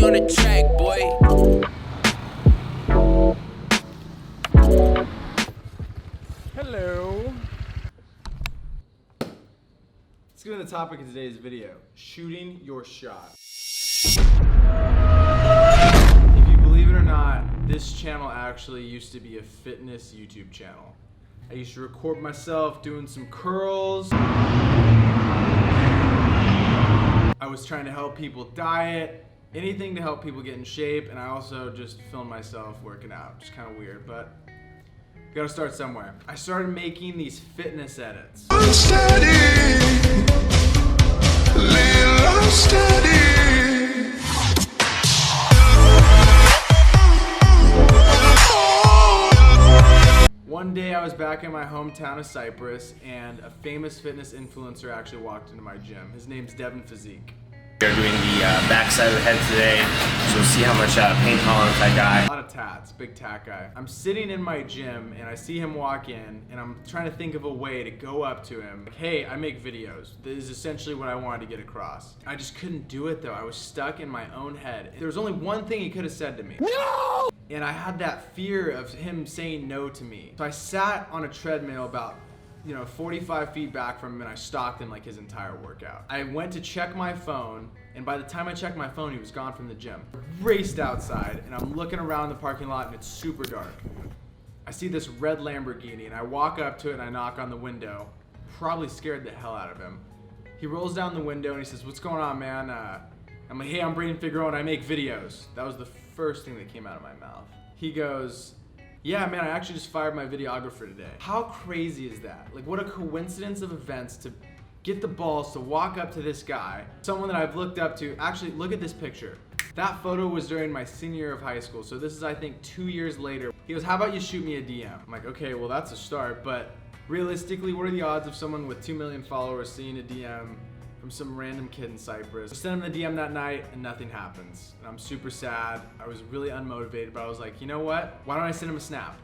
on the track, boy. Hello. Let's get to the topic of today's video, shooting your shot. If you believe it or not, this channel actually used to be a fitness YouTube channel. I used to record myself doing some curls. I was trying to help people diet, anything to help people get in shape, and I also just filmed myself working out. Just kind of weird, but gotta start somewhere. I started making these fitness edits. One day I was back in my hometown of Cyprus and a famous fitness influencer actually walked into my gym. His name's Devin Physique. We're doing the backside of the head today, so we'll see how much pain tolerance I got. A lot of tats, big tat guy. I'm sitting in my gym and I see him walk in and I'm trying to think of a way to go up to him. Like, hey, I make videos. This is essentially what I wanted to get across. I just couldn't do it though. I was stuck in my own head. There was only one thing he could have said to me. No! And I had that fear of him saying no to me. So I sat on a treadmill about 45 feet back from him and I stalked him like his entire workout. I went to check my phone and by the time I checked my phone, he was gone from the gym. I raced outside and I'm looking around the parking lot and it's super dark. I see this red Lamborghini and I walk up to it and I knock on the window. Probably scared the hell out of him. He rolls down the window and he says, "What's going on, man?" I'm like, "Hey, I'm Brayden Figueroa and I make videos." That was the first thing that came out of my mouth. He goes, "Yeah, man, I actually just fired my videographer today." How crazy is that? Like, what a coincidence of events to get the balls to walk up to this guy, someone that I've looked up to. Actually, look at this picture. That photo was during my senior year of high school, so this is, I think, 2 years later. He goes, "How about you shoot me a DM?" I'm like, okay, well, that's a start, but realistically, what are the odds of someone with 2 million followers seeing a DM from some random kid in Cyprus? I sent him the DM that night and nothing happens. And I'm super sad. I was really unmotivated, but I was like, you know what? Why don't I send him a snap?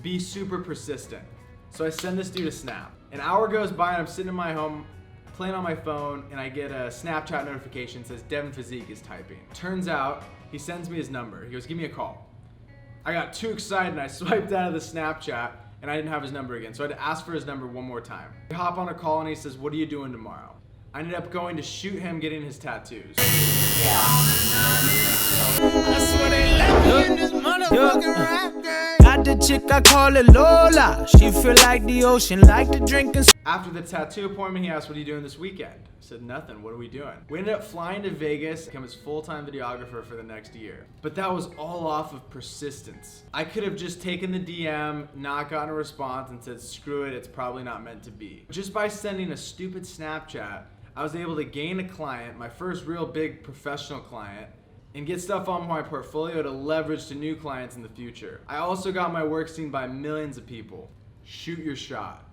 Be super persistent. So I send this dude a snap. An hour goes by and I'm sitting in my home playing on my phone and I get a Snapchat notification that says Devin Physique is typing. Turns out he sends me his number. He goes, "Give me a call." I got too excited and I swiped out of the Snapchat and I didn't have his number again. So I had to ask for his number one more time. We hop on a call and he says, "What are you doing tomorrow?" I ended up going to shoot him getting his tattoos. Got the chick, I call it Lola. She feel like the ocean, like to drink and... After the tattoo appointment, he asked, "What are you doing this weekend?" I said, "Nothing. What are we doing?" We ended up flying to Vegas, become his full-time videographer for the next year. But that was all off of persistence. I could have just taken the DM, not gotten a response, and said, "Screw it, it's probably not meant to be." Just by sending a stupid Snapchat, I was able to gain a client, my first real big professional client, and get stuff on my portfolio to leverage to new clients in the future. I also got my work seen by millions of people. Shoot your shot.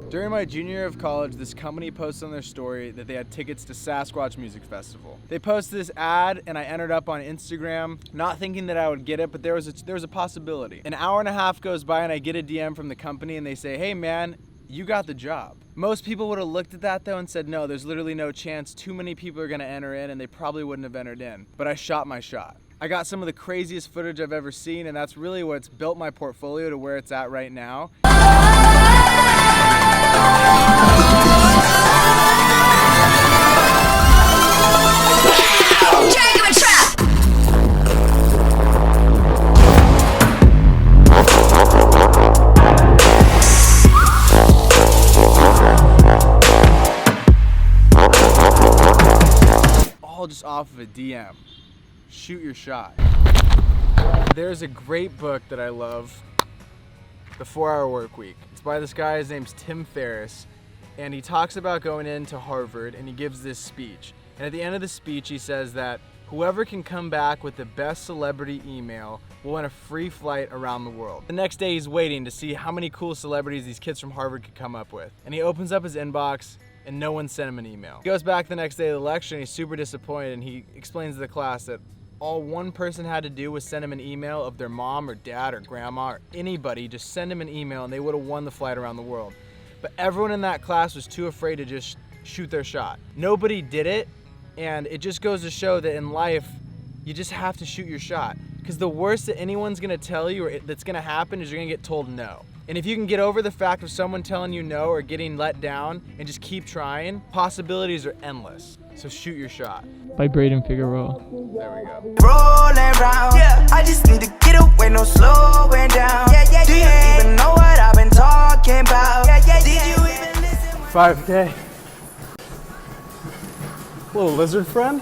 During my junior year of college, this company posted on their story that they had tickets to Sasquatch Music Festival. They posted this ad and I entered up on Instagram, not thinking that I would get it, but there was a possibility. An hour and a half goes by and I get a DM from the company and they say, "Hey man, you got the job." Most people would have looked at that though and said, "No, there's literally no chance. Too many people are gonna enter in," and they probably wouldn't have entered in. But I shot my shot. I got some of the craziest footage I've ever seen, and that's really what's built my portfolio to where it's at right now. All just off of a DM. Shoot your shot. There's a great book that I love, The 4-Hour Workweek. It's by this guy, his name's Tim Ferriss, and he talks about going into Harvard and he gives this speech. And at the end of the speech he says that whoever can come back with the best celebrity email will win a free flight around the world. The next day he's waiting to see how many cool celebrities these kids from Harvard could come up with. And he opens up his inbox and no one sent him an email. He goes back the next day to the lecture and he's super disappointed and he explains to the class that all one person had to do was send him an email of their mom or dad or grandma or anybody, just send him an email and they would have won the flight around the world. But everyone in that class was too afraid to just shoot their shot. Nobody did it, And it just goes to show that in life, you just have to shoot your shot. Because the worst that anyone's gonna tell you or that's gonna happen is you're gonna get told no. And if you can get over the fact of someone telling you no or getting let down and just keep trying, possibilities are endless. So shoot your shot. By Braden Figueroa. There we go. Rolling round, I just need to get away, no slowing down. Do you even know what I've been talking about? Did you even listen? 5K. Little lizard friend.